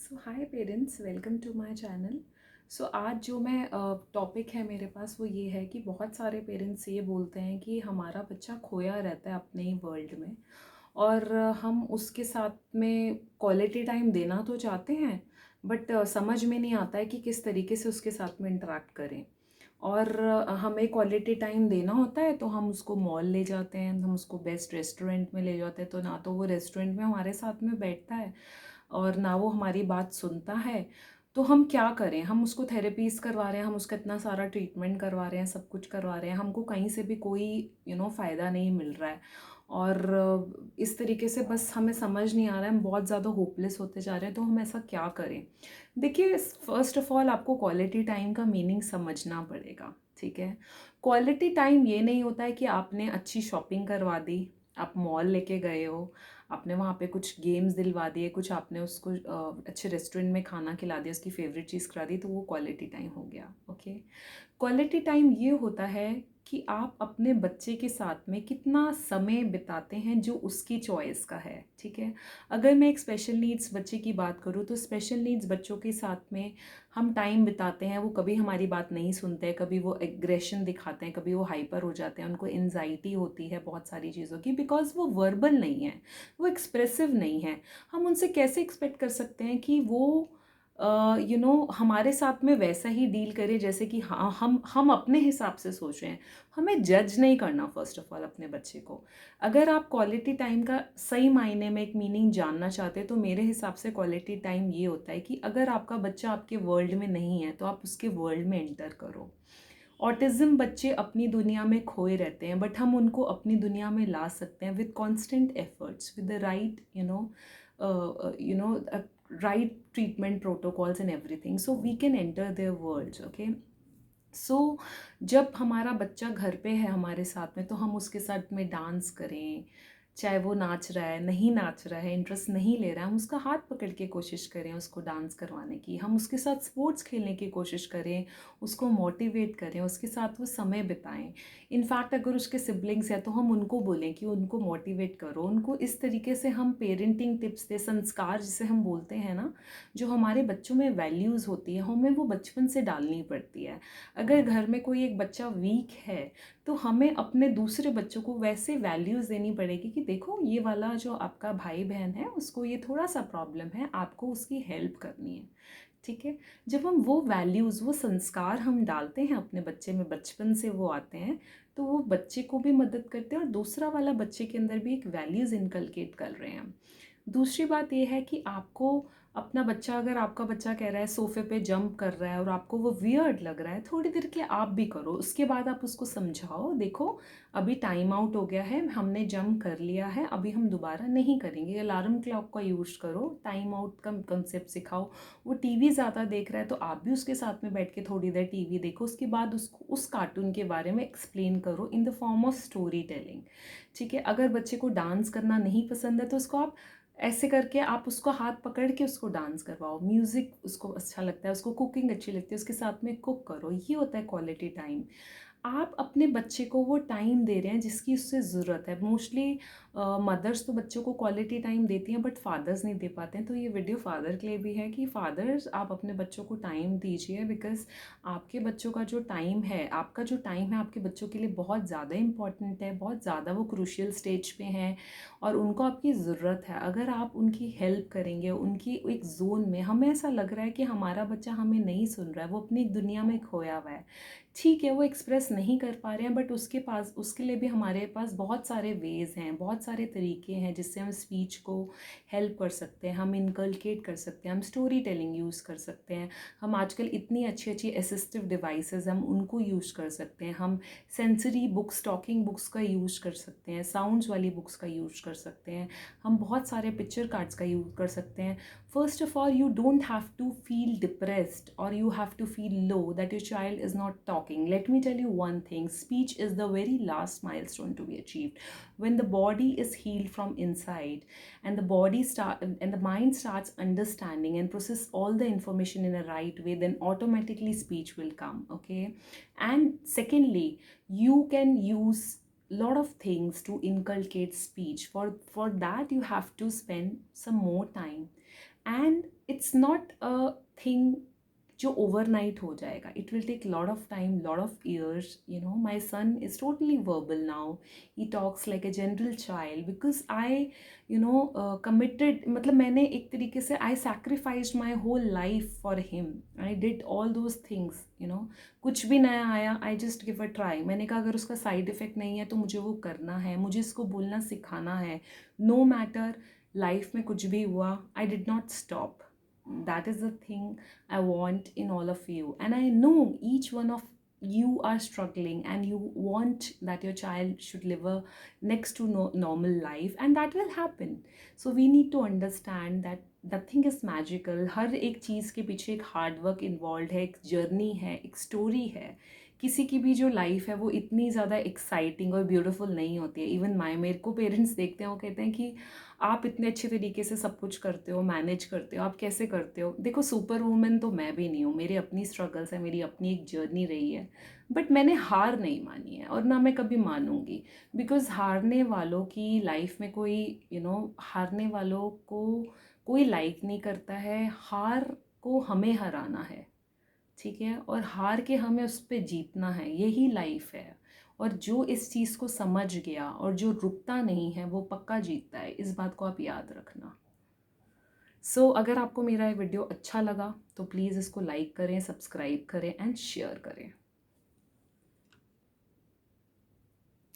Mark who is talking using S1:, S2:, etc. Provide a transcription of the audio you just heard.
S1: So hi parents, welcome to my channel. So आज जो मैं टॉपिक है मेरे पास वो ये है कि बहुत सारे पेरेंट्स ये बोलते हैं कि हमारा बच्चा खोया रहता है अपने ही वर्ल्ड में और हम उसके साथ में क्वालिटी टाइम देना तो चाहते हैं, बट समझ में नहीं आता है कि किस तरीके से उसके साथ में इंटरेक्ट करें। और हमें क्वालिटी टाइम देना होता है तो हम उसको मॉल ले जाते हैं, हम उसको बेस्ट रेस्टोरेंट में ले जाते हैं, तो ना तो वो रेस्टोरेंट में हमारे साथ में बैठता है और ना वो हमारी बात सुनता है। तो हम क्या करें? हम उसको थेरेपीज़ करवा रहे हैं, हम उसका इतना सारा ट्रीटमेंट करवा रहे हैं, सब कुछ करवा रहे हैं, हमको कहीं से भी कोई फ़ायदा नहीं मिल रहा है। और इस तरीके से बस हमें समझ नहीं आ रहा है, हम बहुत ज़्यादा होपलेस होते जा रहे हैं, तो हम ऐसा क्या करें? देखिए, फ़र्स्ट ऑफ़ ऑल आपको क्वालिटी टाइम का मीनिंग समझना पड़ेगा, ठीक है? क्वालिटी टाइम ये नहीं होता है कि आपने अच्छी शॉपिंग करवा दी, आप मॉल लेके गए हो, आपने वहाँ पे कुछ गेम्स दिलवा दिए, कुछ आपने उसको अच्छे रेस्टोरेंट में खाना खिला दिया, उसकी फेवरेट चीज़ करा दी, तो वो क्वालिटी टाइम हो गया। ओके, क्वालिटी टाइम ये होता है कि आप अपने बच्चे के साथ में कितना समय बिताते हैं जो उसकी चॉइस का है, ठीक है? अगर मैं एक स्पेशल नीड्स बच्चे की बात करूँ तो स्पेशल नीड्स बच्चों के साथ में हम टाइम बिताते हैं, वो कभी हमारी बात नहीं सुनते हैं, कभी वो एग्रेशन दिखाते हैं, कभी वो हाइपर हो जाते हैं, उनको एनजाइटी होती है बहुत सारी चीज़ों की, बिकॉज वो वर्बल नहीं है, वो एक्सप्रेसिव नहीं है। हम उनसे कैसे एक्सपेक्ट कर सकते हैं कि वो हमारे साथ में वैसा ही डील करें जैसे कि हाँ, हम अपने हिसाब से सोच रहे हैं। हमें जज नहीं करना फ़र्स्ट ऑफ़ ऑल अपने बच्चे को। अगर आप क्वालिटी टाइम का सही मायने में एक मीनिंग जानना चाहते हैं तो मेरे हिसाब से क्वालिटी टाइम ये होता है कि अगर आपका बच्चा आपके वर्ल्ड में नहीं है तो आप उसके वर्ल्ड में एंटर करो। ऑटिज़्म बच्चे अपनी दुनिया में खोए रहते हैं, बट हम उनको अपनी दुनिया में ला सकते हैं with constant efforts, with the right right treatment protocols and everything, so we can enter their worlds. Okay, सो जब हमारा बच्चा घर पे है हमारे साथ में तो हम उसके साथ में डांस करें, चाहे वो नाच रहा है, नहीं नाच रहा है, इंटरेस्ट नहीं ले रहा है, हम उसका हाथ पकड़ के कोशिश करें उसको डांस करवाने की, हम उसके साथ स्पोर्ट्स खेलने की कोशिश करें, उसको मोटिवेट करें, उसके साथ वो समय बिताएं। इनफैक्ट अगर उसके सिबलिंग्स हैं तो हम उनको बोलें कि उनको मोटिवेट करो, उनको इस तरीके से हम पेरेंटिंग टिप्स दें, संस्कार जिसे हम बोलते हैं ना, जो हमारे बच्चों में वैल्यूज़ होती है हमें वो बचपन से डालनी पड़ती है। अगर घर में कोई एक बच्चा वीक है तो हमें अपने दूसरे बच्चों को वैसे वैल्यूज़ देनी पड़ेगी कि देखो ये वाला जो आपका भाई बहन है उसको ये थोड़ा सा प्रॉब्लम है, आपको उसकी हेल्प करनी है, ठीक है? जब हम वो वैल्यूज़, वो संस्कार हम डालते हैं अपने बच्चे में, बचपन से वो आते हैं, तो वो बच्चे को भी मदद करते हैं और दूसरा वाला बच्चे के अंदर भी एक वैल्यूज़ इनकलकेट कर रहे हैं हम। दूसरी बात ये है कि आपको अपना बच्चा, अगर आपका बच्चा कह रहा है सोफ़े पे जंप कर रहा है और आपको वो वियर्ड लग रहा है, थोड़ी देर के लिए आप भी करो, उसके बाद आप उसको समझाओ, देखो अभी टाइम आउट हो गया है, हमने जंप कर लिया है, अभी हम दोबारा नहीं करेंगे। अलार्म क्लॉक का यूज़ करो, टाइम आउट का कंसेप्ट सिखाओ। वो टीवी ज़्यादा देख रहा है तो आप भी उसके साथ में बैठ के थोड़ी देर टीवी देखो, उसके बाद उसको उस कार्टून के बारे में एक्सप्लेन करो in the form of story telling, ठीक है? अगर बच्चे को डांस करना नहीं पसंद है तो उसको आप ऐसे करके आप उसको हाथ पकड़ के उसको डांस करवाओ, म्यूज़िक उसको अच्छा लगता है, उसको कुकिंग अच्छी लगती है, उसके साथ में कुक करो, ये होता है क्वालिटी टाइम। आप अपने बच्चे को वो टाइम दे रहे हैं जिसकी उससे ज़रूरत है। मोस्टली मदर्स तो बच्चों को क्वालिटी टाइम देती हैं बट फादर्स नहीं दे पाते हैं, तो ये वीडियो फादर के लिए भी है कि फादर्स आप अपने बच्चों को टाइम दीजिए, बिकॉज़ आपके बच्चों का जो टाइम है, आपका जो टाइम है आपके बच्चों के लिए बहुत ज़्यादा इम्पॉर्टेंट है, बहुत ज़्यादा वो क्रूशियल स्टेज पे हैं और उनको आपकी ज़रूरत है। अगर आप उनकी हेल्प करेंगे, उनकी एक ज़ोन में, हमें ऐसा लग रहा है कि हमारा बच्चा हमें नहीं सुन रहा है, वो अपनी दुनिया में खोया हुआ है, ठीक है, वो एक्सप्रेस नहीं कर पा रहे हैं, बट उसके पास, उसके लिए भी हमारे पास बहुत सारे वेज़ हैं, बहुत सारे तरीके हैं जिससे हम स्पीच को हेल्प कर सकते हैं, हम इनकलकेट कर सकते हैं, हम स्टोरी टेलिंग यूज़ कर सकते हैं, हम आजकल इतनी अच्छी अच्छी असिस्टिव डिवाइसेस हम उनको यूज़ कर सकते हैं, हम सेंसरी बुक्स, टॉकिंग बुक्स का यूज़ कर सकते हैं, साउंड्स वाली बुक्स का यूज़ कर सकते हैं, हम बहुत सारे पिक्चर कार्ड्स का यूज़ कर सकते हैं। First of all, you don't have to feel depressed or you have to feel low that your child is not talking. Let me tell you one thing, speech is the very last milestone to be achieved. When the body is healed from inside and the mind starts understanding and process all the information in a right way, then automatically speech will come, okay? And secondly, you can use lot of things to inculcate speech. For that you have to spend some more time and it's not a thing जो overnight हो जाएगा. It will take lot of time, lot of years. You know, my son is totally verbal now. He talks like a general child because I you know committed. मतलब मैंने एक तरीके से I sacrificed my whole life for him. I did all those things. You know, कुछ भी नया आया, I just give a try. मैंने कहा अगर उसका साइड इफेक्ट नहीं है तो मुझे वो करना है, मुझे इसको बोलना सिखाना है. नो मैटर लाइफ में कुछ भी हुआ, I did not stop. That is the thing I want in all of you. And I know each one of you are struggling and you want that your child should live a next to normal life, and that will happen. So we need to understand that nothing is magical. हर एक चीज़ के पीछे एक hard work involve है, एक journey है, एक story है. किसी की भी जो लाइफ है वो इतनी ज़्यादा एक्साइटिंग और ब्यूटीफुल नहीं होती है. इवन मेरे को पेरेंट्स देखते हैं, वो कहते हैं कि आप इतने अच्छे तरीके से सब कुछ करते हो, मैनेज करते हो, आप कैसे करते हो. देखो, सुपर वूमेन तो मैं भी नहीं हूँ. मेरी अपनी स्ट्रगल्स है, मेरी अपनी एक जर्नी रही है. बट मैंने हार नहीं मानी है और ना मैं कभी मानूंगी. बिकॉज हारने वालों की लाइफ में कोई हारने वालों को कोई लाइक नहीं करता है. हार को हमें हराना है, ठीक है, और हार के हमें उस पर जीतना है. यही लाइफ है. और जो इस चीज़ को समझ गया और जो रुकता नहीं है वो पक्का जीतता है. इस बात को आप याद रखना. अगर आपको मेरा ये वीडियो अच्छा लगा तो प्लीज़ इसको लाइक करें, सब्सक्राइब करें एंड शेयर करें.